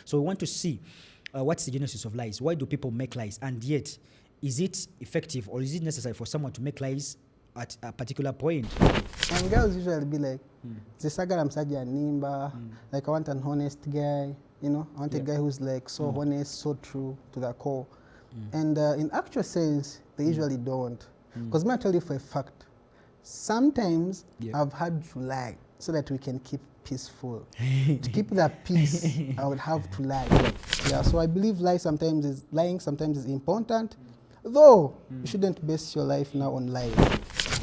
So we want to see what's the genesis of lies. Why do people make lies? And yet, is it effective or is it necessary for someone to make lies at a particular point? And girls usually be like, Zisagara msaji nimba, like I want an honest guy, you know, I want a guy who's like so honest, so true to the core. And in actual sense, they usually don't. Because I tell you for a fact, sometimes I've had to lie so that we can keep peaceful. To keep that peace, I would have to lie. Yeah, so I believe lying sometimes is important, though you shouldn't base your life now on lies.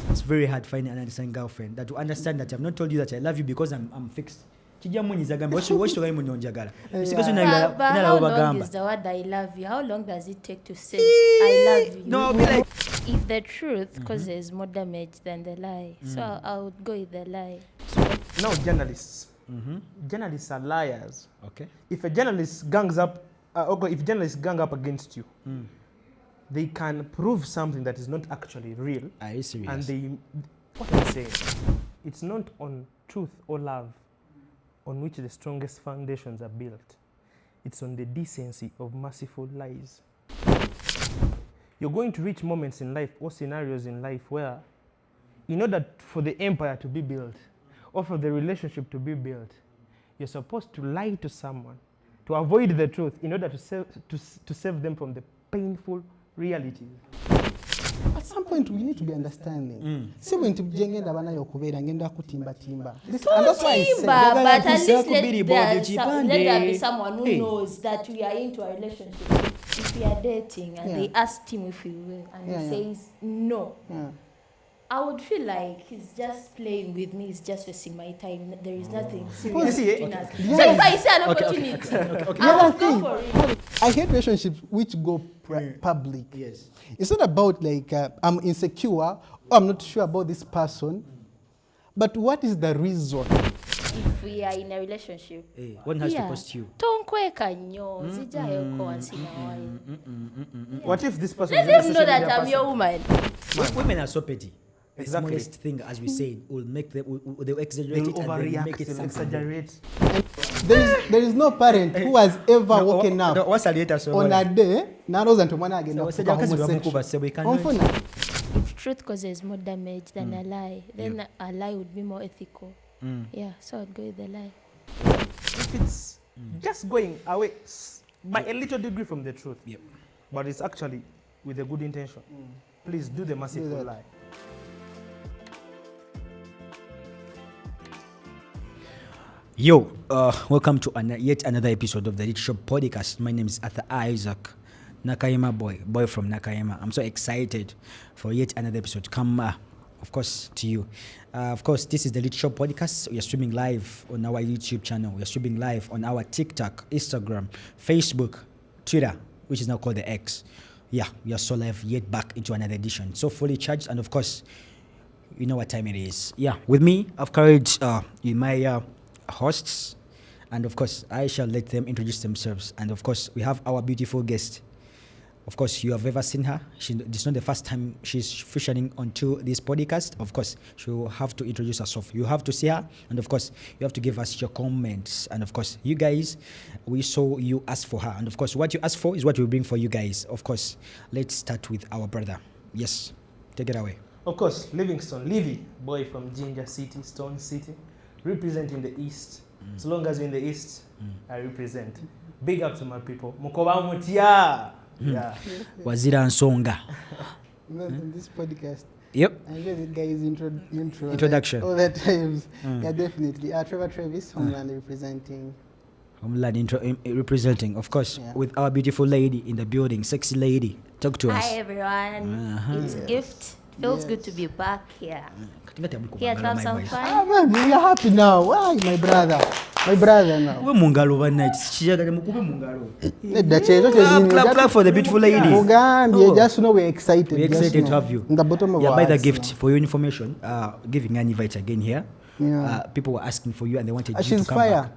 It's very hard finding an understanding girlfriend that to understand that I've not told you that I love you because I'm fixed. But how long is the word I love you? How long does it take to say I love you? No, be like, if the truth causes more damage than the lie, so I would go with the lie. So now journalists. Journalists are liars. Okay. If a journalist gangs up, if journalists gang up against you, they can prove something that is not actually real. Are you serious? And what I'm saying, it's not on truth or love on which the strongest foundations are built. It's on the decency of merciful lies. You're going to reach moments in life or scenarios in life where, in order for the empire to be built, or for the relationship to be built, you're supposed to lie to someone to avoid the truth in order to save them from the painful realities. At some point, we need to be understanding. See, when to jengenda bana yokubera ngenda kutimba timba. And that's why I said, but at least let there be someone who knows that we are into a relationship. If we are dating and they asked him if we will, and he says no, I would feel like he's just playing with me. He's just wasting my time. There is nothing serious between us. So if I see an opportunity, I will go for it. I hate relationships which go public. Yes. It's not about like I'm insecure or I'm not sure about this person, but what is the reason? If we are in a relationship, one has to cost you. What if this person? Let them know that I'm your woman. Women are so petty. Exactly. The smallest thing, as we say, will make them. They'll exaggerate it and then make it something. Exaggerate. There is no parent who has ever woken up on a day. If truth causes more damage than a lie, then a lie would be more ethical. Yeah, so I'd go with the lie. If it's just going away by a little degree from the truth, but it's actually with a good intention, please do the merciful lie. Yo, welcome to yet another episode of the Litshow podcast. My name is Arthur Isaac, Nakayama boy from Nakayama. I'm so excited for yet another episode to come, of course, to you. Of course, this is the Litshow podcast. We are streaming live on our YouTube channel. We are streaming live on our TikTok, Instagram, Facebook, Twitter, which is now called the X. Yeah, we are so live yet back into another edition. So fully charged, and of course, you know what time it is. Yeah, with me, I've carried in my hosts, and of course I shall let them introduce themselves. And of course we have our beautiful guest. Of course you have ever seen her. This is not the first time she's featuring onto this podcast. Of course she will have to introduce herself. You have to see her, and of course you have to give us your comments. And of course you guys, we saw you ask for her, and of course what you ask for is what we bring for you guys. Of course let's start with our brother. Yes, take it away. Of course, Livingston Livy, boy from Ginger City, Stone City, representing the East. As long as you're in the East, I represent. Big up to my people. Mukoba mutia. Yeah. Wazira Nsonga. In this podcast. Yep. I enjoy this guy's introduction. Like, all the times. Yeah, definitely. Trevor Travis, Homeland representing. Homeland representing, of course, with our beautiful lady in the building, sexy lady. Talk to us. Hi everyone. It's Gift. Feels good to be back here. Here to have some fun. Ah man, we are happy now. Why, my brother? My brother now. We mungalo overnight. Mukube mungalo. Clap for the beautiful lady. You just know we're excited. We're excited to have you. In the bottom of our by the hearts gift now. for your information. Giving an invite again here. People were asking for you and they wanted you to come back.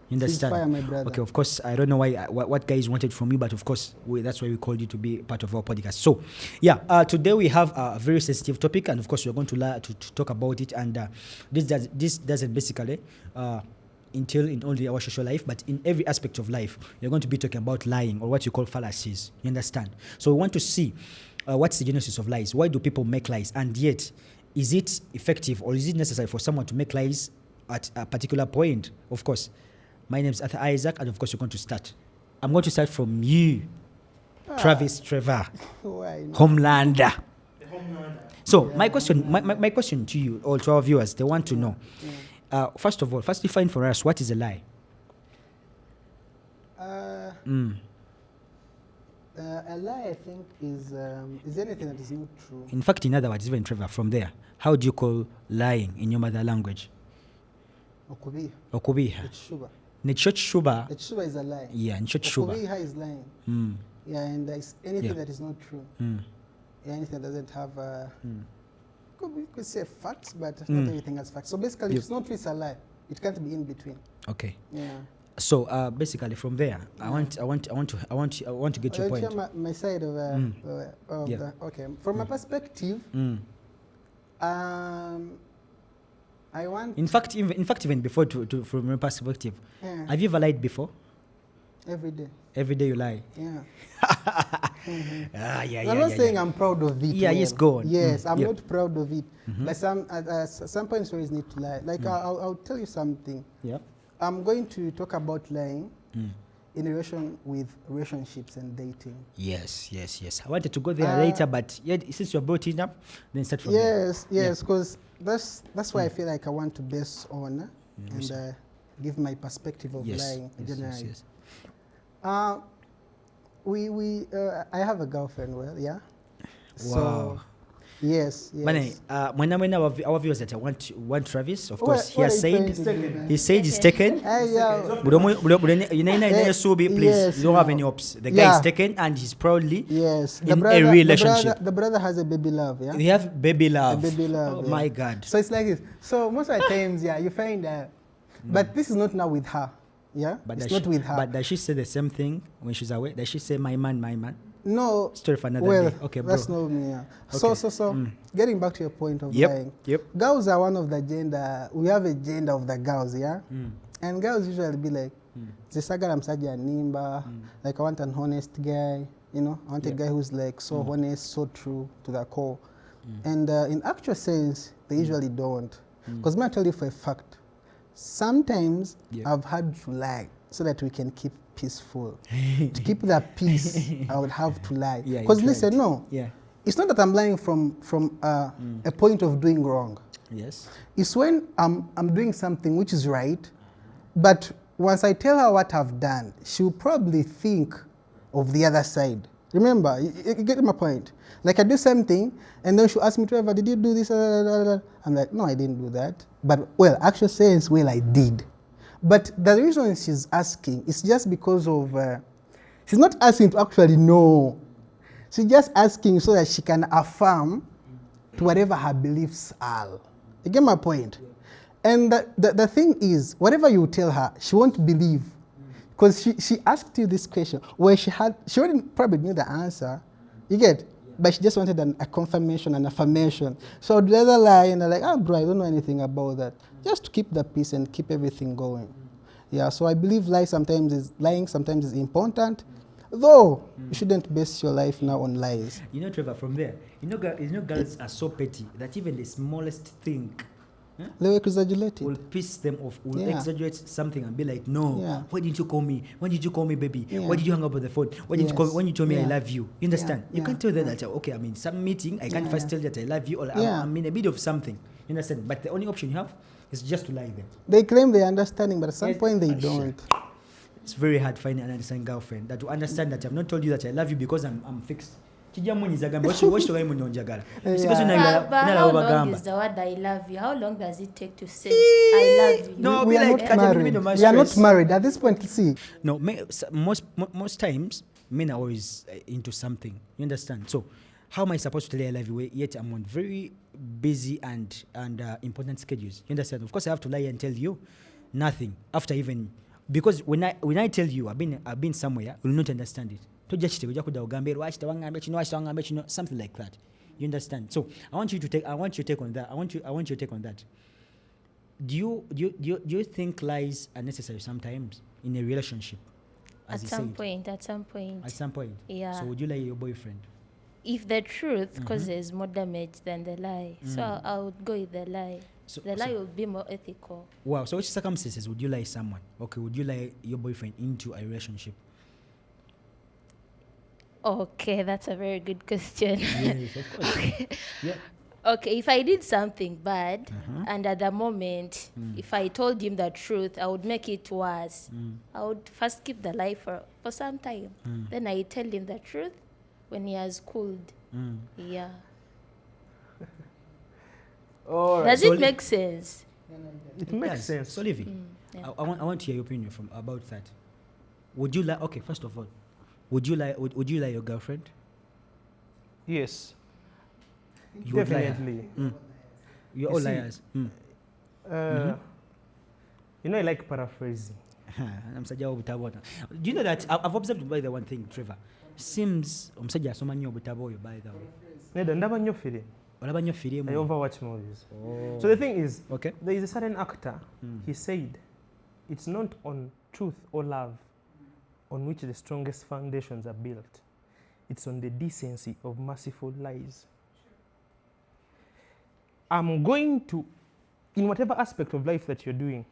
You understand? She's fire, my brother. Okay, of course, I don't know why what guys wanted from you, but of course, that's why we called you to be part of our podcast. So, today we have a very sensitive topic, and of course, we're going to talk about it. And this doesn't basically entail in only our social life, but in every aspect of life, you're going to be talking about lying, or what you call fallacies. You understand? So we want to see what's the genesis of lies. Why do people make lies? And yet, is it effective or is it necessary for someone to make lies at a particular point? Of course, my name is Arthur Isaac, and of course, you're going to start. I'm going to start from you, Travis Trevor, Why not? Homelander. So my question to you, or to our viewers, they want to know. First of all, first define for us what is a lie. A lie, I think, is anything that is not true. In fact, in other words, even Trevor, from there, how do you call lying in your mother language? Okubiha. It's sugar. Nechot shuba. Shuba is a lie. Yeah, nechot shuba. Okubiha is lying. Yeah, and it's anything that is not true. Yeah, anything that doesn't have could say facts, but not everything has facts. So basically, if it's not true, it's a lie. It can't be in between. Okay. Yeah. So basically, from there, I want to get your point. My side of the okay. From my perspective, I want. In fact, even before from your perspective, have you ever lied before? Every day. Every day you lie. Yeah. I'm not saying I'm proud of it. Yeah, yes, go on. Yes, I'm not proud of it. But some points always need to lie. Like I'll tell you something. Yeah. I'm going to talk about lying in relation with relationships and dating. Yes. I wanted to go there later, but since you're brought it up, then start from there. Yes, because that's why I feel like I want to base on and give my perspective of lying generally. Yes. I have a girlfriend. Well, yeah. Wow. So, yes. When our viewers that I want Travis, of course, he what has are you said trying to do, man? he's taken. Please, Yes, you don't have any hopes. The guy is taken, and he's proudly in a relationship. The brother has a baby love. Yeah. We have baby love. A baby love. Oh my God. So it's like this. So most of the times, you find but this is not now with her. Yeah, but it's not with her. But does she say the same thing when she's away? Does she say my man? No. Story for another day. Okay, bro. That's not me. Yeah. Okay. So getting back to your point of lying. Yep. Girls are one of the gender. We have a gender of the girls, yeah. And girls usually be like, "Zisagara msaja nimba." Like I want an honest guy. You know, I want a guy who's like so honest, so true to the core. And in actual sense, they usually don't. Because I tell you for a fact, sometimes I've had to lie so that we can keep peaceful. To keep that peace, I would have to lie. Because listen, it's not that I'm lying from a point of doing wrong. Yes. It's when I'm doing something which is right, but once I tell her what I've done, she'll probably think of the other side. Remember, you get my point. Like I do something, and then she'll ask me, Trevor, did you do this? I'm like, no, I didn't do that. But, actual sense, I did. But the reason she's asking is just because of, she's not asking to actually know. She's just asking so that she can affirm to whatever her beliefs are. You get my point? And the thing is, whatever you tell her, she won't believe. Because she asked you this question where she already probably knew the answer. You get? But she just wanted a confirmation, an affirmation. So the other lie, and they're like, bro, I don't know anything about that. Just to keep the peace and keep everything going. Yeah, so I believe lying sometimes is important. Though, you shouldn't base your life now on lies. You know, Trevor, from there, girls are so petty that even the smallest thing they will exaggerate will it. piss them off, will exaggerate something and be like, no, why didn't you call me? Why did you call me, baby? Why did you hang up on the phone? Why did you call me when you told me I love you? You understand? You can't tell them that, okay, I'm in some meeting, I can't first tell you that I love you, or I'm in a bit of something. You understand? But the only option you have is just to lie them. They claim they're understanding, but at some point they don't. It's very hard finding an understanding girlfriend that will understand that I've not told you that I love you because I'm fixed. But how long is the word I love you? How long does it take to say I love you? No, we are not married. We are not married at this point. See, no, most times men are always into something. You understand? So, how am I supposed to tell you I love you? Yet I'm on very busy and important schedules. You understand? Of course, I have to lie and tell you nothing after even because when I tell you I've been somewhere, you will not understand it. Something like that. You understand? So I want your take on that. do you think lies are necessary sometimes in a relationship? At some point. At some point. Yeah. So would you lie your boyfriend? If the truth causes more damage than the lie, so I would go with the lie. So, The lie would be more ethical. wow. So which circumstances would you lie someone? Okay, would you lie your boyfriend into a relationship? Okay, that's a very good question. Yes, of course. Yeah. Okay, if I did something bad and at the moment, if I told him the truth, I would make it worse. I would first keep the lie for some time. Then I tell him the truth when he has cooled. Yeah. All right. Does it make sense? It makes does. sense. So Livy, Yeah. I want to hear your opinion about that. Would you lie? Okay, first of all, would you lie? Would you lie your girlfriend? Yes. You would lie her? Definitely. You're You all see, liars. You know, I like paraphrasing. I'm sajja obutabona. Do you know that I've observed by the one thing, Trevor? Seems omusajja asoma nnyo obutabo oyo by the way. Nedda ndaba nnyo film. Olaba nnyo firimu. I overwatch movies. Oh. So the thing is, Okay. there is a certain actor, he said, it's not on truth or love on which the strongest foundations are built. It's on the decency of merciful lies. I'm going to, in whatever aspect of life that you're doing,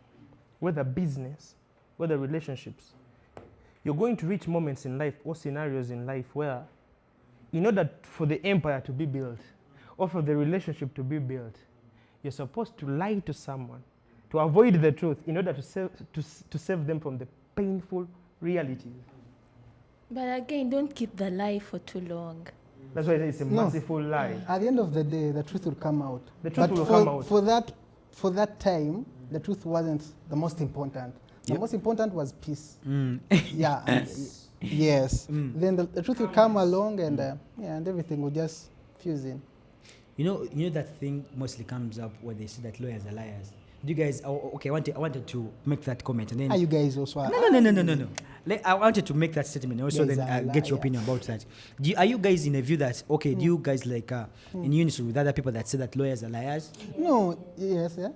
whether business, whether relationships, you're going to reach moments in life or scenarios in life where, in order for the empire to be built, or for the relationship to be built, you're supposed to lie to someone to avoid the truth in order to save them from the painful realities. But again, don't keep the lie for too long. That's why it's a merciful lie. At the end of the day, the truth will come out. The truth will come out. For that time, the truth wasn't the most important. The most important was peace. Yeah. Yes. Then the truth will come along, and and everything will just fuse in. You know that thing mostly comes up when they say that lawyers are liars. Do you guys? Okay, I wanted to make that comment, and then Are you guys also? No. I wanted to make that statement also, Guys then are get your liars. opinion about that. Are you guys in a view that okay? Do you guys like in unison with other people that say that lawyers are liars? No. Yes. Yeah.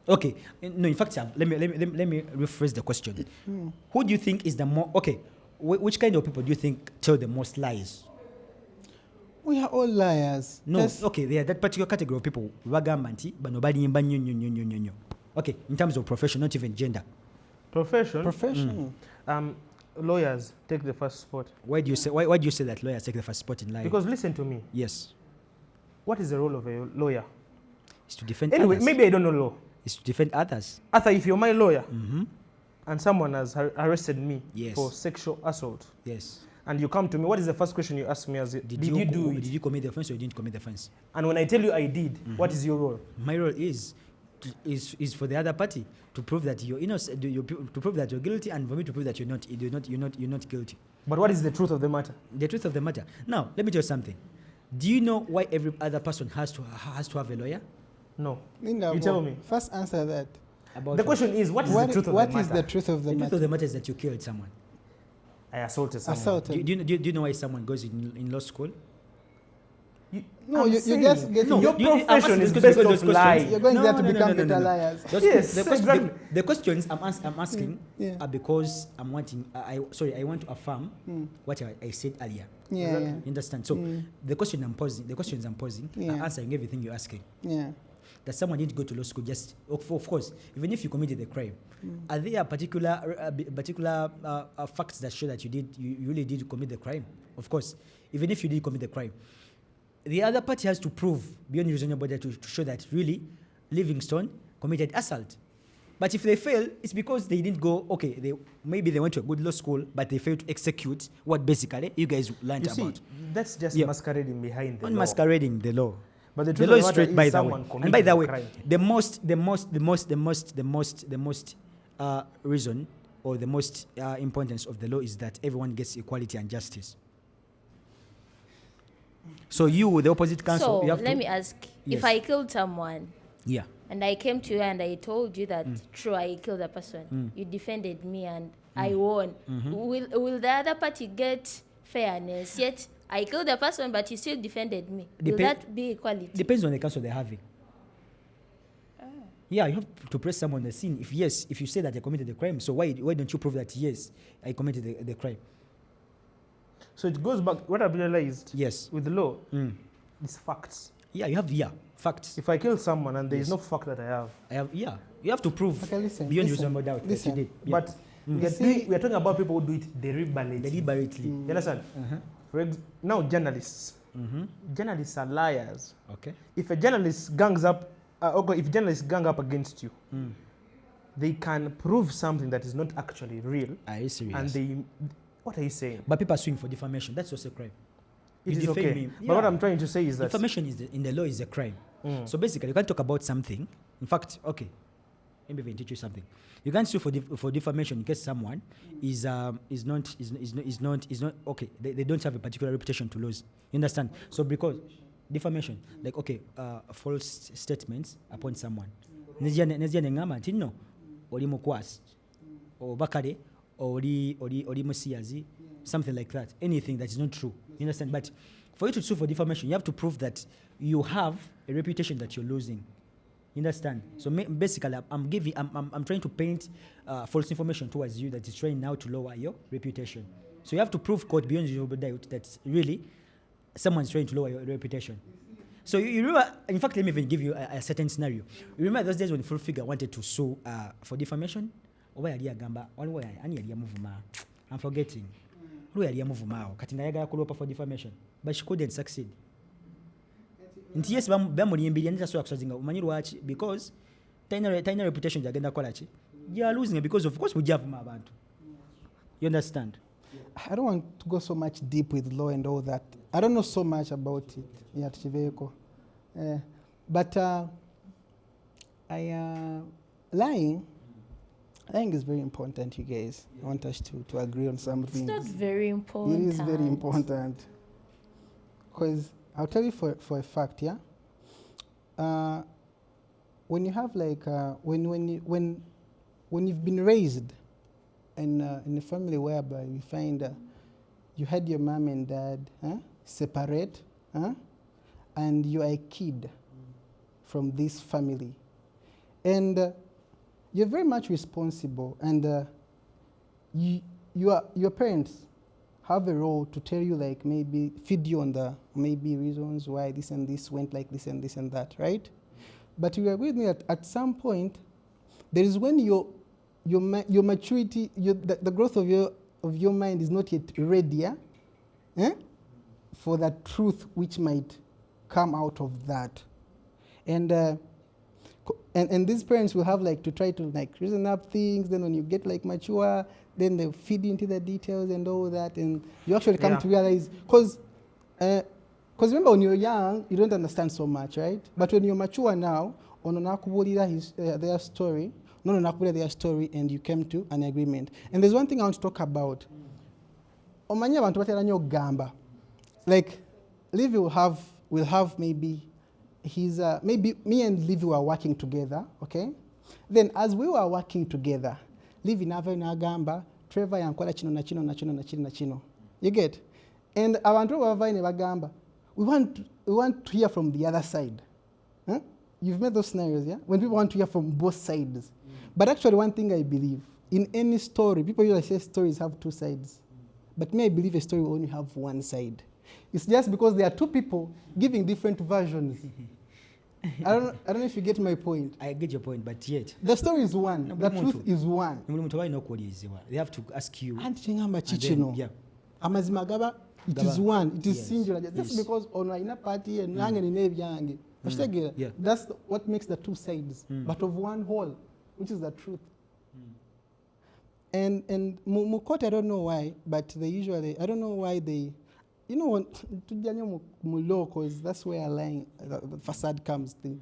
Okay, no. In fact, let me rephrase the question. Who do you think is the more okay? Which kind of people do you think tell the most lies? We are all liars. No, Just- okay, there are that particular category of people. Bagamba nti bano balimba nnyo. Okay, in terms of profession, not even gender. Profession. Lawyers take the first spot. Why do you say that lawyers take the first spot in life? Because listen to me. Yes, What is the role of a lawyer? it's to defend Anyway, others. maybe I don't know law. It's to defend others. Arthur, if you're my lawyer and someone has arrested me Yes. for sexual assault, Yes. and you come to me, what is the first question you ask me? Did you do it? Did you commit the offense or you didn't commit the offense? And when I tell you I did, what is your role? My role is for the other party to prove that you're innocent, to prove that you're guilty, and for me to prove that you're not guilty. But what is the truth of the matter? The truth of the matter. Now, let me tell you something. Do you know why every other person has to have a lawyer? No. Linda, You tell me. First answer that. About The question is, what is the truth of the What matter? is the truth of the the truth matter? of the matter is that you killed someone. I assaulted someone. Assaulted. Do you know why someone goes in law school? No, I'm you saying, just get your I'm profession asking is this based because off those lies. questions- You're going there to No, become no, no, better no. liars. Yes, exactly. The questions I'm asking Yeah. are because I'm wanting. I want to affirm what I said earlier. Yeah, yeah, You understand? So the questions I'm posing, Yeah. are answering everything you're asking. yeah. That someone didn't go to law school just of course, even if you committed a crime, are there particular facts that show that you really did commit the crime? Of course, even if you did commit the crime, the other party has to prove beyond reasonable doubt to show that really Livingstone committed assault. But if they fail, it's because they didn't go. Okay, maybe they went to a good law school, but they failed to execute what basically you guys learned You see, about. that's just Yeah. masquerading behind the Not law. masquerading the law. But the The truth law of is the matter straight, by the way. someone And by the committed way, a crime. the most reason or the most importance of the law is that everyone gets equality and justice. So you, the opposite counsel, So you have let to. me ask, Yes. if I killed someone Yeah. and I came to you and I told you that true, I killed a person, you defended me and I won, will the other party get fairness? Yet I killed the person, but you still defended me. Will Depen- that be equality? Depends on the counsel they're having. Yeah, you have to press someone on the scene. If yes, if you say that I committed the crime, so why don't you prove that yes, I committed the crime? So it goes back, what I've realized Yes. with the law is facts. Yeah, you have facts. If I kill someone and there is no fact that I have, you have to prove beyond reasonable doubt that you did. Yeah. But we are talking about people who do it deliberately. You understand? Now journalists. Journalists are liars. Okay. If a journalist gangs up, if journalists gang up against you, they can prove something that is not actually real. Are you serious? And what are you saying? But people are suing for defamation. That's also a crime. It is okay. But what I'm trying to say is that defamation in the law is a crime. So basically, you can't talk about something. In fact, okay, let me even teach you something. You can't sue for defamation in case someone is not okay. They don't have a particular reputation to lose. You understand? So because defamation, like okay, false statements upon someone. Nezia nengama tino oli mukwasi or bakade or oli musiazi, something like that. Anything that is not true. You understand? But for you to sue for defamation, you have to prove that you have a reputation that you're losing. You understand? So basically, I'm trying to paint false information towards you that is trying now to lower your reputation. So you have to prove court beyond reasonable doubt that really someone's trying to lower your reputation. So you remember, in fact, let me even give you a certain scenario. You remember those days when Full Figure wanted to sue for defamation? I'm forgetting. For defamation, but she couldn't succeed. Yes, because tiny reputation you are losing it because of course we have abantu. You understand? I don't want to go so much deep with law and all that. I don't know so much about it. Yeah, but lying is very important, you guys. I want us to agree on something. It's not very important. It is very important. Because I'll tell you for a fact, yeah? When you have like, when you've been raised in a family whereby you find you had your mom and dad separate, and you are a kid from this family. And you're very much responsible, and your parents have a role to tell you, like maybe feed you on the maybe reasons why this and this went like this and this and that, right? But you agree with me that at some point, there is when your maturity, the growth of your mind is not yet ready for that truth which might come out of that, and these parents will have like to try to like reason up things. Then when you get like mature, then they feed you into the details and all that, and you actually come to realize, because remember when you're young, you don't understand so much, right? But when you're mature now, their story, and you came to an agreement. And there's one thing I want to talk about. Like, Livy will have maybe maybe me and Livy were working together, okay? Then as we were working together, Livy nava nagamba, Trevor yankola chino na chino na chino na chino na chino. You get? And abantu bavine bagamba, we want to hear from the other side. Huh? You've made those scenarios, yeah? When people want to hear from both sides. But actually one thing I believe, in any story, people usually say stories have two sides. But me, I believe a story will only have one side. It's just because there are two people giving different versions. I don't know if you get my point. I get your point, but yet the story is one. No, the truth is one. They have to ask you. Yeah. Amazimagaba, it is one. It is singular. Just because on a party and that's what makes the two sides, but of one whole, which is the truth. And Mukot, I don't know why, but they usually, I don't know why they, you know, because that's where lying, the facade comes thing.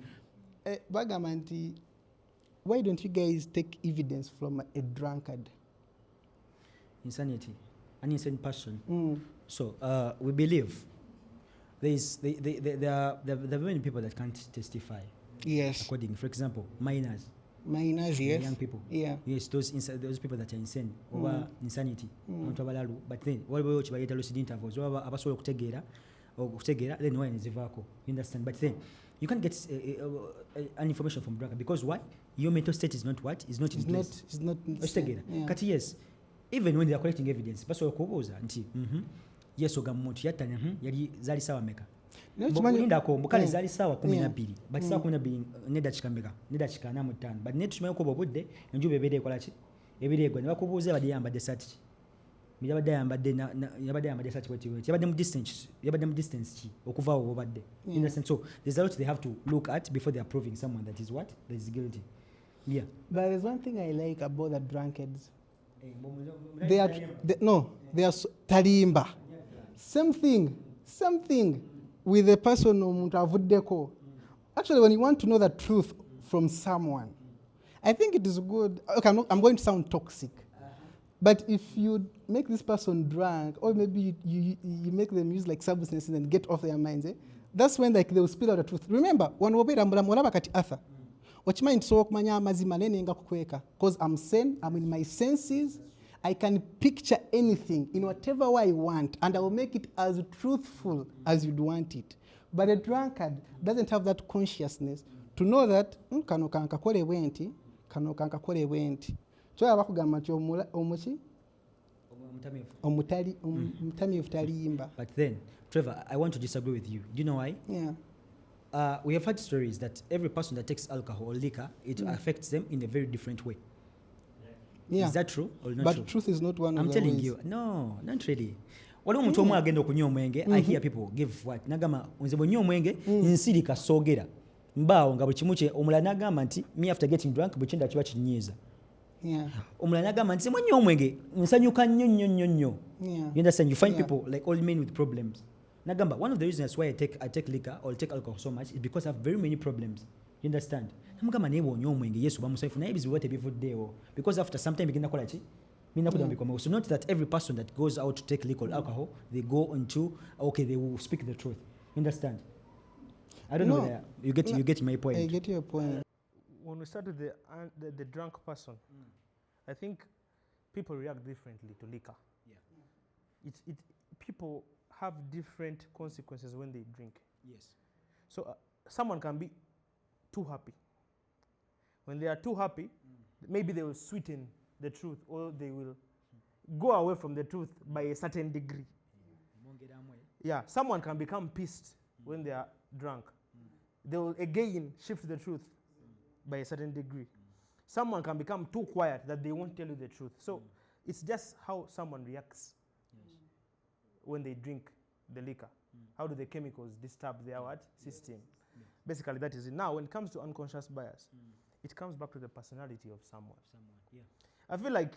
Bagamanti, why don't you guys take evidence from a drunkard? Insanity, an insane person. So we believe there are many people that can't testify. Yes. According, for example, minors, yes. Young people. Yeah. Yes, those people that are insane, over insanity. But then, what about the lucid intervals? Abasobola okutegeera okutegeera then wine zivaako. You understand? But then you can't get an information from drunkard because why? Your mental state is not what? Is not in place. It's not. Okitegeera? Kati yes, even when they are collecting evidence basobola okubuuza nti yes ogamba omuntu yatta yali zaali saawa meka lindako mbukale zaali saawa 12 but saawa 12 nedakika meka nedakika 45 but ne tukimanyi okuba obudde enjuba ebeera ekola ki ebeera egwa ne bakubuuza badde yambadde saati ki yabadde yambadde saati weti yabadde mu distance ki okuva awo obadde. So there's a lot they have to look at before they are proving someone that is what? That is guilty. Yeah. But there's one thing I like about the drunkards. They are talimba. Same thing with the person omuntu avuddeko. Actually, when you want to know the truth from someone, I think it is good. Okay, I'm going to sound toxic, but if you make this person drunk, or maybe you make them use like substances and get off their minds, that's when like they will spill out the truth. Remember, when wobera mulaba kati Arthur, wachimanyi nsobola okumanya amazima nenenga kukweka because I'm sane, I'm in my senses. I can picture anything in whatever way I want, and I will make it as truthful as you'd want it. But a drunkard doesn't have that consciousness to know that kano kankakole bwenti, kano kankakole bwenti. So abakugamba nti omuki omutamiivu talimba. But then, Trevor, I want to disagree with you. Do you know why? Yeah. We have had stories that every person that takes alcohol or liquor, it affects them in a very different way. Yeah. Is that true or not but true? Truth is not one I'm of the telling ways. you, no, not really. Waliwo omuntu omu agenda okunywa omwenge, I hear people give what? Nagamba nze bw'onywa omwenge nsirika soogera mbaawo nga bwe kimu kye omulala n'agamba nti me after getting drunk bwe kyenda kiba kinyiiza. Yeah. Omulala n'agamba nti bw'onywa omwenge nsanyuka nnyo. Yeah. You understand? You find people like old men with problems. Nagamba, one of the reasons why I take liquor or take alcohol so much is because I have very many problems. You understand? Namugamba naye bw'onywa omwenge yesu bamusanyufu naye ebizibu tebivuddeewo because after some time bigenda kola ki? So not that every person that goes out to take liquor or alcohol, they go into, okay, they will speak the truth. You understand? I don't know whether you get my point. I get your point. When we start with the drunk person, I think people react differently to liquor. Yeah. People have different consequences when they drink. Yes. So someone can be too happy. When they are too happy, maybe they will sweeten the truth, or they will go away from the truth by a certain degree. Yeah, someone can become pissed when they are drunk. They will again shift the truth by a certain degree. Someone can become too quiet that they won't tell you the truth. So it's just how someone reacts when they drink the liquor. How do the chemicals disturb their system? Basically, that is it. Now, when it comes to unconscious bias, it comes back to the personality of someone. Yeah. I feel like,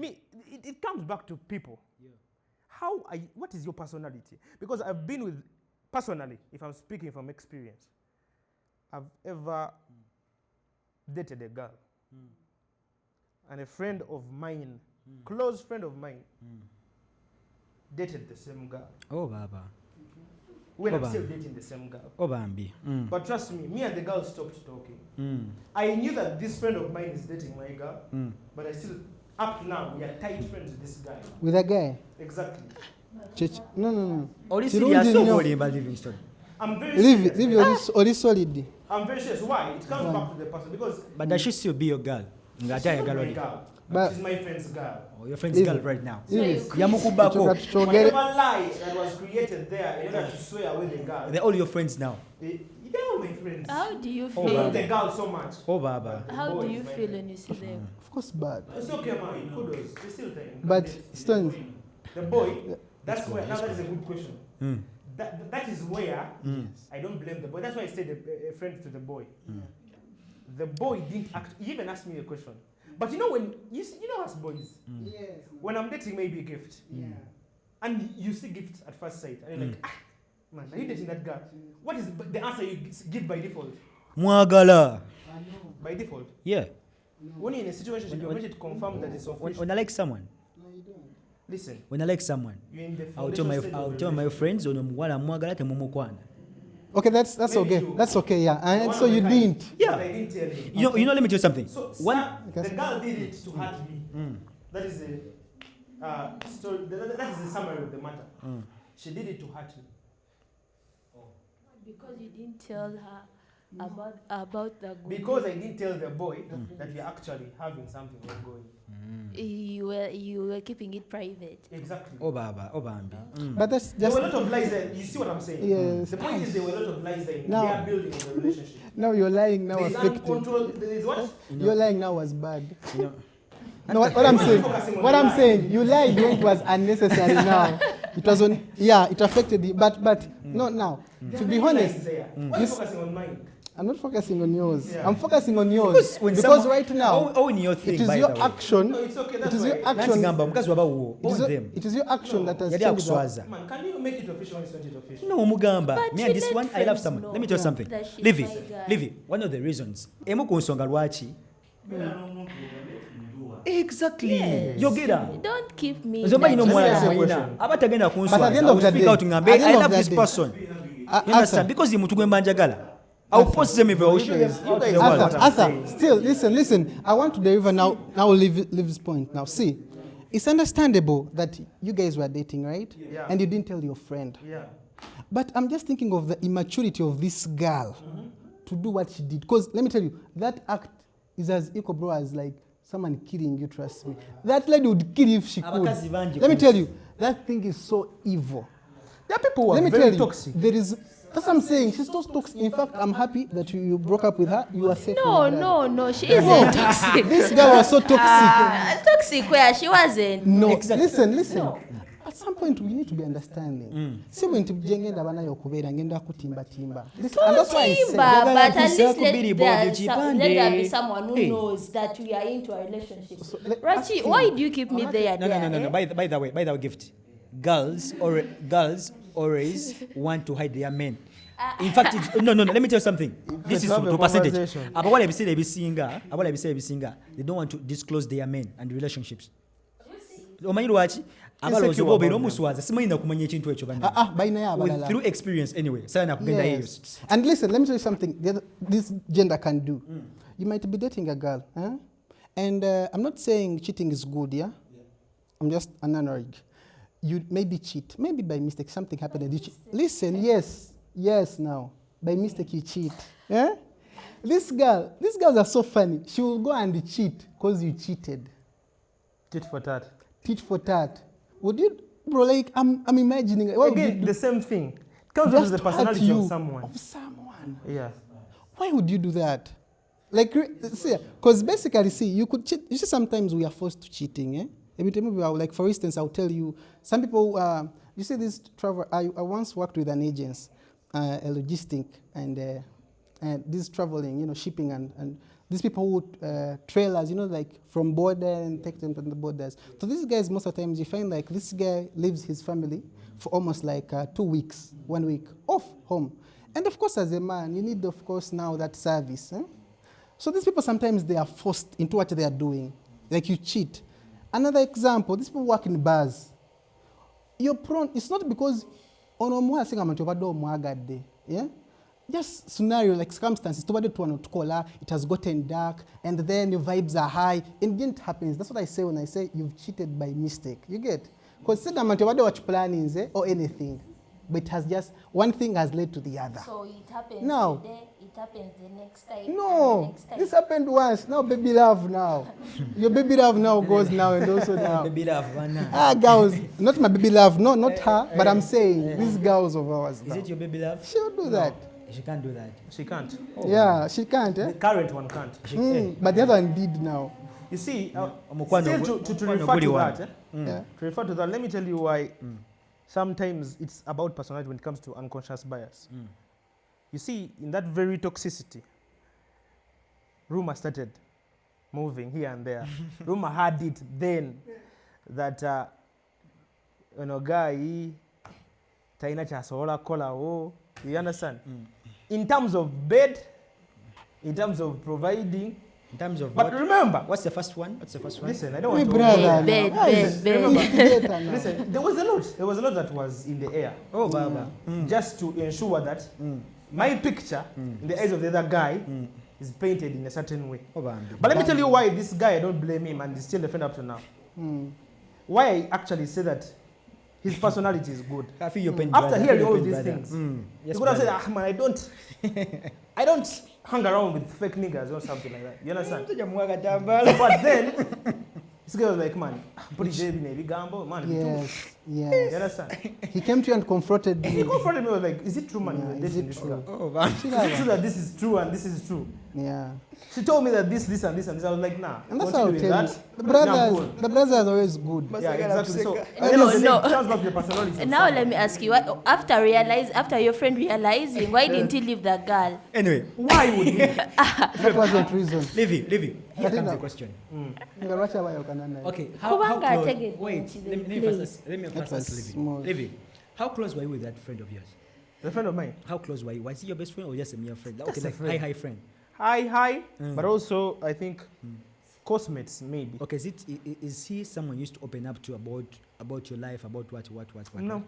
it comes back to people. Yeah. What is your personality? Because I've been with, personally, if I'm speaking from experience, I've ever dated a girl. And a friend of mine, close friend of mine, dated the same girl. Oh, Baba. I'm still dating the same girl. Oh, Bambi. But trust me and the girl stopped talking. I knew that this friend of mine is dating my girl, but I still, up to now, we are tight friends with this guy. With a guy? Exactly. No. I'm very Leave serious. it solid. I'm very serious. Why? It comes back to the person because. But does she still be your girl? She's not my girl. But she's my friend's girl. Oh, your friend's girl right now. Yamukubako. Whatever lie that was created there in order to swear away the girl. They're all your friends now. They're all my friends. How do you They feel? love the girl so much. Oh, Baba. How do you feel when you see them? Of course, bad. It's okay, man. Kudos. They still think. But Stones. The boy. That's where. Now that is a good question. That is where I don't blame the boy. That's why I said a friend to the boy. The boy didn't act. He even asked me a question. But you know when you know us boys. Yes. When I'm dating maybe a gift. Yeah. And you see gifts at first sight, and you're like, man, are you dating that girl? What is the answer you give by default? Mwagala. By default. Yeah. When you're in a situation, you want to confirm that it's official. When I like someone. No, you don't. Listen. When I like someone, You're in the I'll tell my friends ono muwala mwagala temumukwana. Okay, that's okay. That's okay, yeah. And so you didn't. Yeah. But I didn't tell him. You know, let me tell you something. So One, the girl did it to hurt me. That is the story. That is the summary of the matter. She did it to hurt me. Because you didn't tell her about the good. Because I didn't tell the boy that we are actually having something ongoing. You were keeping it private. Exactly. But that's There just were a lot of lies there. You see what I'm saying? Yes. The point is there were a lot of lies there. Now- They are building on the relationship. now you're lying now There is affected. uncontrolled. There is what? You're lying now was bad. You know, No, what I'm saying, focusing on what the I'm lie. saying, you lied when it was unnecessary. Now it was on. Yeah, it affected you, but not now. To be honest, There. Why are you focusing on mine? I'm not focusing on yours. Yeah. I'm focusing on yours because right now own your thing, it is by your the way. action. No, it's okay. It That's is why. your action. Nansigamba, mukazi waba uwo, It is own your- them. it is your action that has Yali changed. akuswaza. Man, can you make it official when it's not yet official? No, Mugamba. But Me you and this let one, I love friends someone. know Let me tell you something. that she's Livy, my guy. Livy, one of the reasons. Emu ku nsonga lwaki. Exactly. Yes. Yogera. Don't keep me. Nzoba ino like mwana that. Let me mwina. ask you a Abatagenda But at the kunswaza. end I of will the speak day- out ngambe, at the I end of love the this day- person. You understand? Arthur, Because the mutu gwembanjagala. I'll post them if I will show them out to the world. Arthur, still listen. I want to deliver now. Now leave this point. Now see, it's understandable that you guys were dating, right? Yeah. And you didn't tell your friend. Yeah. But I'm just thinking of the immaturity of this girl to do what she did. Because let me tell you, that act is as equal, bro, as like someone killing you, trust me. That lady would kill if she could. Abakazi bangi Let me ku- tell you, that thing is so evil. There are people who are Let me very tell you, toxic. there is. That's what I'm saying. She's so toxic. In fact, I'm happy that you broke up with her. You are safe. No, with her. no, she isn't toxic. This girl was so toxic. Toxic where she wasn't. No, Exactly. listen. No. At some point, we need to be understanding. Si bwintu bjengenda bana yokubeera ngenda kutimba. Listen, and that's why I said. Timba, but at kusa least kubiri bodi chipande. let there be someone who Hey. knows that we are into a relationship. let- Rachi, ask him. why do you keep me there? No. eh? By the way, gift. Girls always want to hide their men. In fact, no. Let me tell you something. This is have a to percentage. conversation. Abawala ebisinga, they don't want to disclose their men and relationships. Omanyi lwaki? Abalowooza Insecure oba obeera about omuswaza simanyi na kumanya ekintu ekyo banna. Baina ya abalala. Through experience anyway. Sala nakugenda yeyo. Yes. And listen, let me tell you something this gender can do. You might be dating a girl, and I'm not saying cheating is good, yeah? I'm just an analogy. You maybe cheat, maybe by mistake something happened and you cheat. Listen, yes, now. By mistake you cheat. Yeah? These girls are so funny. She will go and cheat because you cheated. Tit for tat. Tit for tat. Would you, bro, like, I'm imagining. What would you Again, do? the same thing. It comes down to the Just hurt personality you of someone. Of someone. Yeah. Why would you do that? Like, see, because basically, see, you could cheat. You see, sometimes we are forced to cheating, eh? Every time we are, like, for instance, I'll tell you, some people, you see this travel, I once worked with an agent, a logistic, and this traveling, shipping, and these people who trailers, like from border and take them to the borders. So these guys, most of the times, you find like this guy leaves his family for almost like 2 weeks, 1 week off home. And of course, as a man, you need, of course, now that service. So these people, sometimes they are forced into what they are doing. Like you cheat. Another example, these people work in bars. You're prone, it's not because, yeah? Just scenario, like circumstances, it has gotten dark, and then your vibes are high, and it didn't happen. That's what I say when I say you've cheated by mistake. You get? Because say that watch plannings or anything, but it has just, one thing has led to the other. So it happens No. today, it happens the next time. and the No, next time. this happened once. Now baby love now. Your baby love now goes now and also now. Baby love, banna. Girls, not my baby love, no, not her, but I'm saying these girls of ours Is now. it your baby love? She'll do that. She can't do that. She can't. Yeah, she can't, eh? The current one can't. But the other one did now. You see, Omukwano still gwe- to omukwano refer guli to wano. that, Yeah. to refer to that, let me tell you why sometimes it's about personality when it comes to unconscious bias. You see, in that very toxicity, rumor started moving here and there. Rumor had it then that guy taina chasola kola. You understand? In terms of bed, in terms of providing. In terms of But what? remember, What's the first one? listen, I don't My want to. brother. Bed, now. bed. Listen, there was a lot that was in the air. Oh, Baba. Just to ensure that my picture in the eyes of the other guy is painted in a certain way. Oh, Bambi. But let me tell you why this guy, I don't blame him, and he's still a friend up to now. Why I actually say that his personality is good. I feel your pain, After brother. I hearing feel all your these pain, brother. things, Yes, you could have said, brother. man, I don't hang around with fake niggas or something like that. You understand? But then, this guy was like, man, put it maybe gamble, man. Yes, You yes. understand? He came to you and confronted He you. confronted me, was like, is it true, man? Yeah, You're is dating it this true? girl? Oh, man. Is it true that this is true and this is true? Yeah. She told me that this, and this, and this. I was like, nah. And that's how I continue tell with you. that. The Nah, I'm brothers, cool. the brothers are always good. Yeah, exactly. So, at the No, end of the day, no. it comes back to your personality. Now let me ask you, after your friend realizing, why didn't he leave the girl? Anyway, Why would he? That wasn't reason. leave it. Here But comes no. the question. Okay. Okay, how Kubanga close? take it Wait, to let the me That first was ask small. Livy. How close were you with that friend of yours? The friend of mine. How close were you? Was he your best friend or just a mere friend? Okay, Just a like friend. hi friend. Hi, but also I think cosmates maybe. Okay, is he someone you used to open up to about your life, about what? No,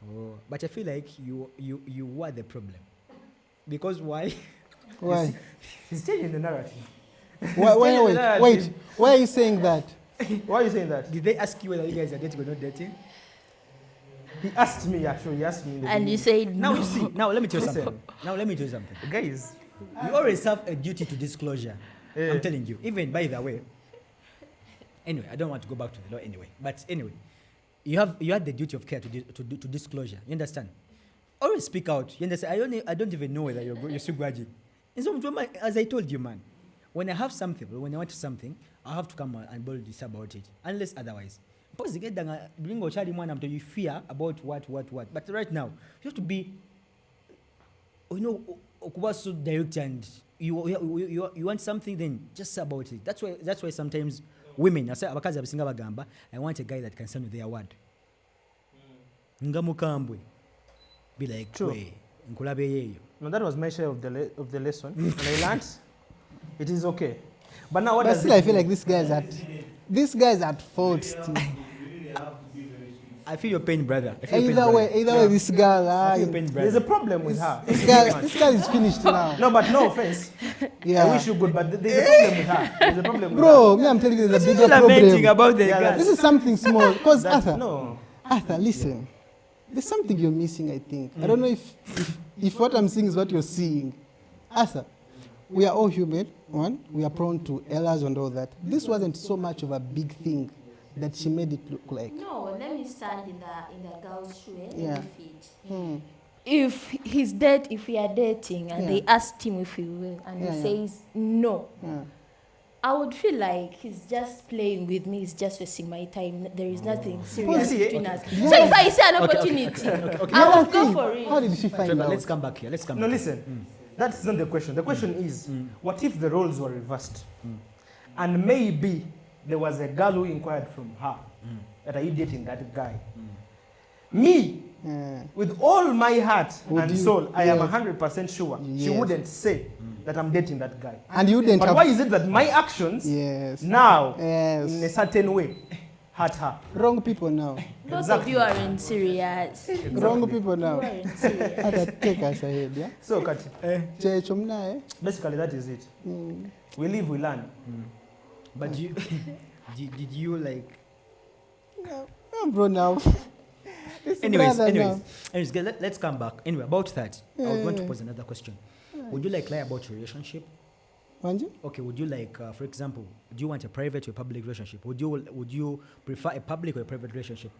Oh, but I feel like you were the problem. Because why? Why? he's changing the narrative. Wait. Why are you saying that? Why are you saying that? Did they ask you whether you guys are dating or not dating? He asked me actually. He asked me. in the And you beginning. said Now no. you see. Now let me tell you Listen. something. Now let me tell you something. Guys, You always have a duty to disclosure. Yeah. I'm telling you. Even by the way. Anyway, I don't want to go back to the law anyway. But anyway, you have the duty of care to disclosure. You understand? Always speak out. You understand? I don't even know whether you're still grudging. And so, as I told you, man, when I have something, or when I want something, I have to come and boldly say about it. Unless otherwise. Because you fear about what. But right now, you have to be, so direct, and you want something, then just say about it. That's why sometimes women, I want a guy that can stand with their word. Ngamukambwe. Be like, True. "Wei, nkulabe yeyo." no, that was my share of the lesson, and I learned it is okay. But now what But does still, it I feel mean? like this guy's at fault still. I feel your pain, brother. I feel your pain, Either brother. way, this girl, I feel your pain, There's brother. a problem with her. this girl is finished now. No, but no offense. Yeah. I wish you good, but there's a problem with her. There's a problem with Bro, me, I'm telling you, there's a bigger problem. about the Yeah, guy. This is something small. Because her. Arthur, No. listen. There's something you're missing, I think. I don't know if what I'm seeing is what you're seeing. Arthur, we are all human. One, we are prone to errors and all that. This wasn't so much of a big thing that she made it look like. No, let me stand in the girl's shoe and Yeah. feet. If we are dating and Yeah. they asked him if he will and Yeah, he yeah. says no, Yeah. I would feel like he's just playing with me, he's just wasting my time. There is nothing serious see, between okay. us. Yeah. So if I see an Okay, okay, opportunity, okay. The I other would go thing, for it. how did she find Trevor, out? let's come back here. No, listen. That's not the question. The question is, what if the roles were reversed? And maybe there was a girl who inquired from her that, are you dating that guy? Me, Yeah. with all my heart Would and you- soul, I am yes. 100% sure she Yes. wouldn't say that I'm dating that guy. And you didn't But have... why is it that my actions Yes. now, Yes. in a certain way, hurt her? Wrong people now. Both of you are in serious. Wrong people You now. are in serious. Arthur, take us ahead, yeah? So, Kati, Checho mnae. basically that is it. We live, we learn. But you, did you like? Bro, now. This Anyways, brother now. let's come back. Anyway, about that, I would want to Yeah. pose another question. Would you like lie about your relationship? Wanji? Okay, would you like, for example, do you want a private or a public relationship? Would you prefer a public or a private relationship?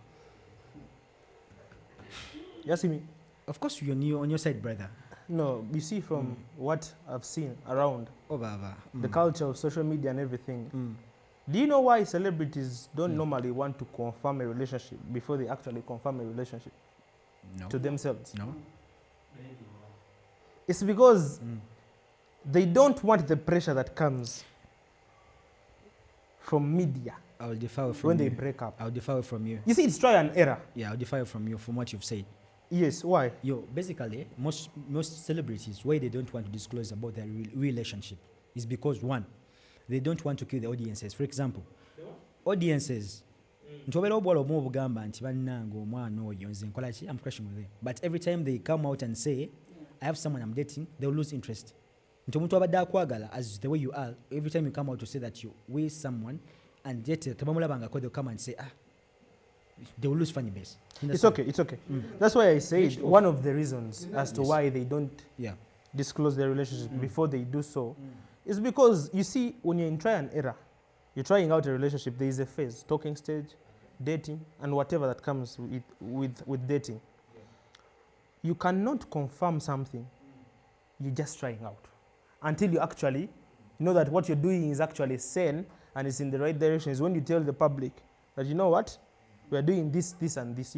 You see me? Of course, you're new on your side, brother. No, you see from what I've seen around the culture of social media and everything. Do you know why celebrities don't normally want to confirm a relationship before they actually confirm a relationship No. to themselves? No. It's because they don't want the pressure that comes from media I will differ from when you. they break up. I'll differ from you. You see, it's trial and error. Yeah, I'll differ from you from what you've said. Yes, why? Basically, most celebrities, why they don't want to disclose about their relationship is because, one, they don't want to kill the audiences. For example, audiences, ntobera obwala omu obugamba nti bannange omwana oyo nze nkola ki, I'm crushing with them. But every time they come out and say, I have someone I'm dating, they'll lose interest. Nti omuntu abadde akwagala, as the way you are, every time you come out to say that you're with someone, and yet tabamulabangako, they'll come and say, they will lose funny base. It's okay. That's why I said one of the reasons as to why they don't disclose their relationship before they do so is because, you see, when you're in try and error, you're trying out a relationship, there is a phase, talking stage, dating, and whatever that comes with dating. You cannot confirm something you're just trying out until you actually know that what you're doing is actually sane and it's in the right direction. Is when you tell the public that, you know what, we're doing this, this, and this.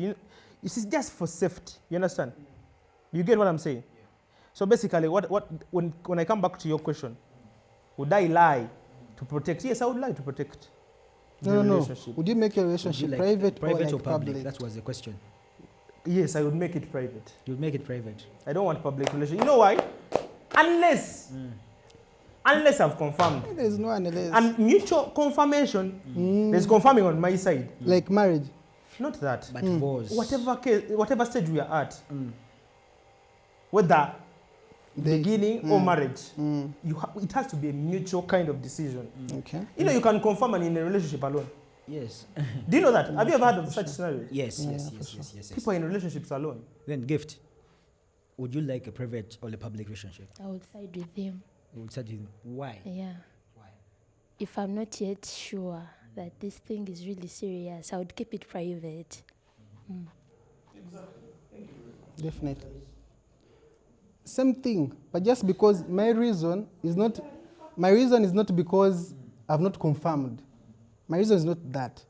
It's just for safety. You understand? You get what I'm saying? Yeah. So basically, when I come back to your question, would I lie to protect? Yes, I would lie to protect the relationship. No. Would you make your relationship private or public? That was the question. Yes, I would make it private. You would make it private. I don't want public relationship. You know why? Unless I've confirmed. There's no unless. And mutual confirmation, there's confirming on my side. Like marriage? Not that. But divorce. Whatever stage we are at, whether beginning or marriage, it has to be a mutual kind of decision. Okay. You can confirm and in a relationship alone. Yes. Do you know that? Have you ever heard of such scenarios? Yes. People in relationships alone. Then, Gift, would you like a private or a public relationship? I would side with him. You would side with him. Why? Yeah. Why? If I'm not yet sure that this thing is really serious, I would keep it private. Exactly. Definitely. Same thing, but just because my reason is not because I've not confirmed. My reason is not that.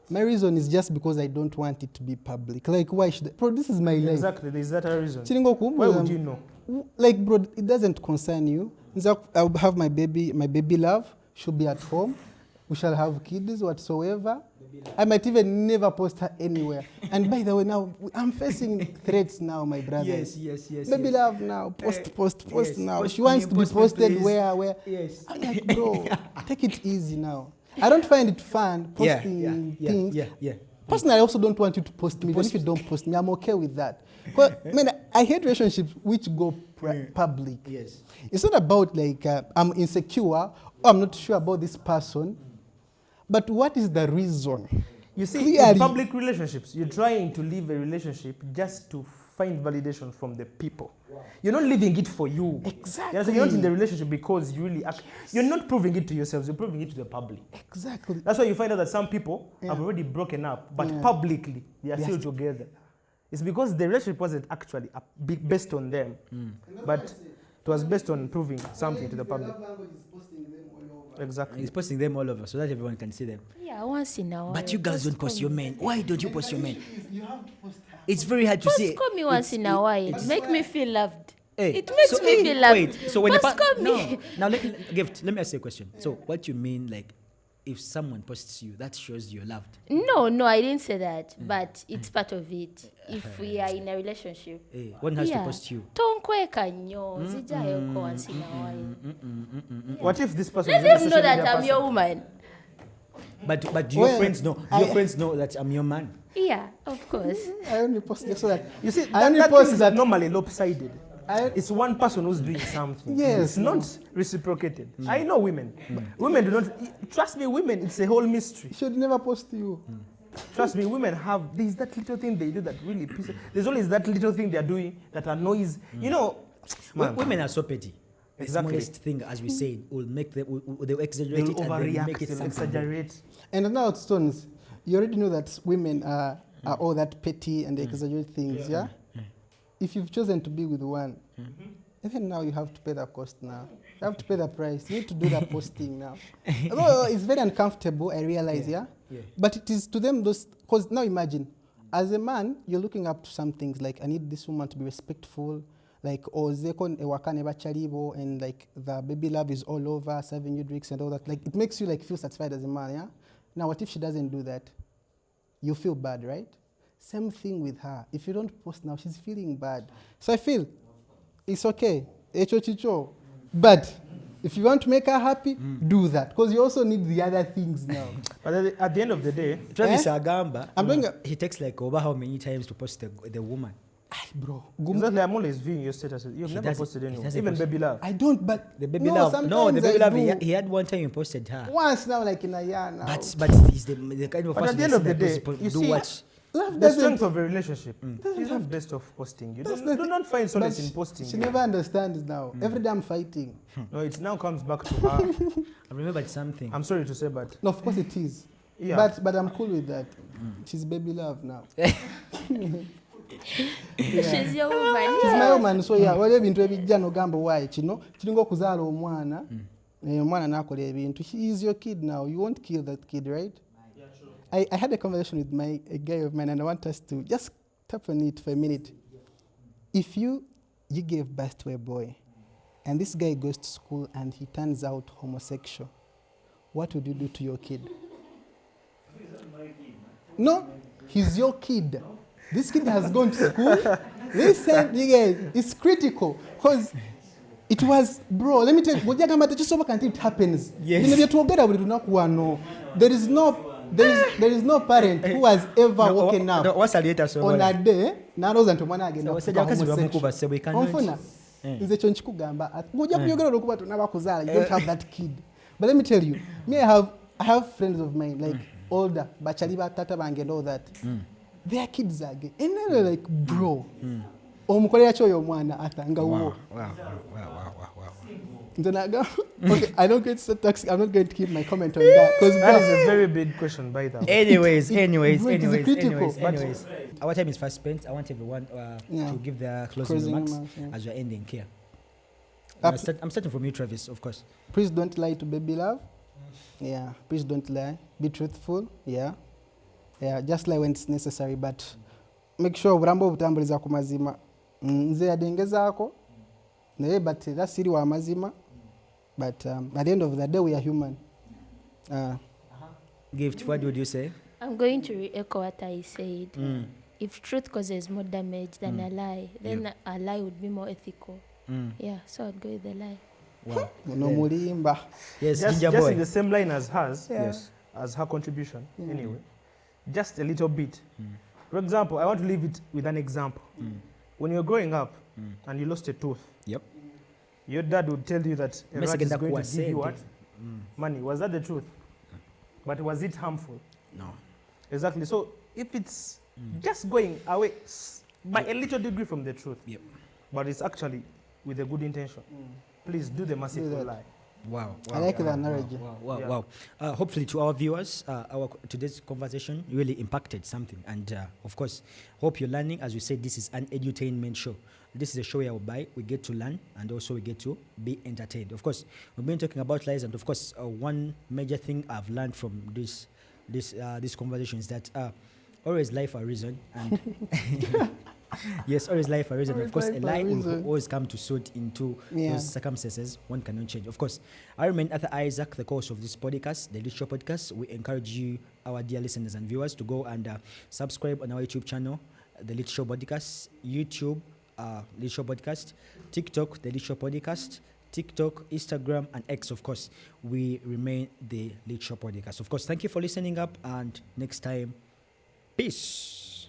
My reason is just because I don't want it to be public. Like, why should bro, this is my life. Exactly, is that a reason? Why would you know? Like, bro, it doesn't concern you. I'll have my baby love. She'll be at home. We shall have kids whatsoever. I might even never post her anywhere. And by the way, now I'm facing threats now, my brother. Yes. Baby love now. Post now. She wants to be posted where? Yes. I'm like, bro, take it easy now. I don't find it fun posting things. Yeah. Personally, I also don't want you to post me. Even if you don't post me, I'm okay with that. But I hate relationships which go public. Yes. It's not about like I'm insecure or I'm not sure about this person. But what is the reason? You see, in public relationships, you're trying to live a relationship just to find validation from the people. Wow. You're not living it for you. Exactly. You're not in the relationship because you really you're not proving it to yourselves, you're proving it to the public. Exactly. That's why you find out that some people have already broken up, but publicly they are still together. It's because the relationship wasn't actually based on them, but it was based on proving something to the public. Exactly. He's posting them all over so that everyone can see them. Yeah, once in a while. But you girls don't post your men. Why don't you post your men? You have to post her. It's very hard to see. Call me once in a while. Make me feel loved. It makes me feel loved. Wait, so when call me. Now let me ask you a question. So what you mean, like, if someone posts you, that shows you're loved? No, I didn't say that. But it's part of it. If we are in a relationship. One has to post you. Tonkweka nyo. Zijayoko once in a while. What if this person Let them know that I'm your woman. But your friends know. Your friends know that I'm your man. Yeah, of course. I only post so that you see. That post is normally lopsided. It's one person who's doing something. Yes. It's not reciprocated. I know women. Women do not. Trust me, women. It's a whole mystery. Should never post you. Trust me, women there's that little thing they do that really pisses. There's always that little thing they're doing that annoys. You know, women are so petty. The Exactly. smallest thing, as we say, will make them. They'll exaggerate They'll it and then make overreact. it They'll something. exaggerate. And now, Stones, you already know that women are all that petty and they exaggerate things, yeah? If you've chosen to be with one, even now you have to pay the cost now. You have to pay the price. You need to do the posting now. Although it's very uncomfortable, I realize, yeah? But it is to them those, because now imagine, as a man, you're looking up to some things like, I need this woman to be respectful, like, or zekon ewakane bacharibo, and like the baby love is all over, serving you drinks and all that. Like, it makes you like feel satisfied as a man, yeah? Now, what if she doesn't do that? You feel bad, right? Same thing with her. If you don't post now, she's feeling bad. So I feel it's okay. Echo chicho. But if you want to make her happy, do that. Because you also need the other things now. But at the end of the day, Travis Agamba, I'm doing he takes like over how many times to post the woman? Bro. exactly, I'm always viewing your status. You've never posted anyone. Even baby love. I don't, but The baby love. No, the baby I love. do. He had one time he posted her. Once now, like in a year now. But he's the kind of But person at the end of the that day, people you do see, what Love The doesn't. strength of a relationship isn't based off posting. You do not find solace But in posting. She never understands now. Every day I'm fighting. No, it now comes back to her. I remembered something. I'm sorry to say, but No, of course it is. yeah. But I'm cool with that. She's baby love now. She's your woman. She's my woman, so yeah, waliwo ebintu ebijja n'ogamba why kino kiringa okuzaala omwana omwana n'akola ebintu. He is your kid now. You won't kill that kid, right? Yeah, true. I had a conversation with a guy of mine, and I want us to just tap on it for a minute. If you gave birth to a boy, and this guy goes to school and he turns out homosexual, what would you do to your kid? No, he's your kid. This kid has gone to school. Listen, you guys, it's critical because it was, bro, let me tell you, until it happens. Yes. There is no parent who has ever woken up on a day n'alowooza nti omwana agenda kufuuka homosexual. Onfuna? Nze ekyo nkikugamba ng'ojja kunyogera olwokuba tonabakuzaala, you don't have that kid. But let me tell you, me I have friends of mine like older bachali ba tata bange and all that. Their kids are gay. And they're like, bro, omukolera kyo oyo omwana atanga wo. Wow. Okay, I don't get so toxic. I'm not going to keep my comment on that because That is a very big question, by the way. Anyways. critical. Our time is fast spent. I want everyone to give their closing remarks as we're ending here. I'm starting from you, Travis, of course. Please don't lie to baby love. Yeah, please don't lie. Be truthful. Yeah, just lie when it's necessary, but make sure obulambo butambuliza ku mazima. Nze yadengezaako naye but era siri wa mazima, but at the end of the day we are human. Gift, what would you say? I'm going to re-echo what I said. If truth causes more damage than a lie, then a lie would be more ethical. Yeah, so I'd go with the lie. Wow. No mulimba. Yes, Just Ginger boy. in the same line as hers, Yes. as her contribution, anyway. Just a little bit. For example, I want to leave it with an example. When you're growing up and you lost a tooth, Yep. your dad would tell you that a rat is going to give you what? Mm. Money. Was that the truth? But was it harmful? No. Exactly. So if it's just going away by a little degree from the truth, Yep. but it's actually with a good intention, please do the merciful lie. Wow. I like that analogy. Wow. Hopefully to our viewers, today's conversation really impacted something. And of course, hope you're learning. As we said, this is an edutainment show. This is a show whereby we get to learn and also we get to be entertained. Of course, we've been talking about lies, and of course, one major thing I've learned from this conversation is that always lie for a reason. And yes, always lie for a reason. Of course, a lie will always come to suit into those circumstances one cannot change. Of course, I remain Arthur Isaac, the host of this podcast, the Litshow podcast. We encourage you, our dear listeners and viewers, to go and subscribe on our YouTube channel, the Litshow podcast, YouTube, Litshow podcast, TikTok, the Litshow podcast, TikTok, Instagram, and X. Of course, we remain the Litshow podcast. Of course, thank you for listening up, and next time, peace.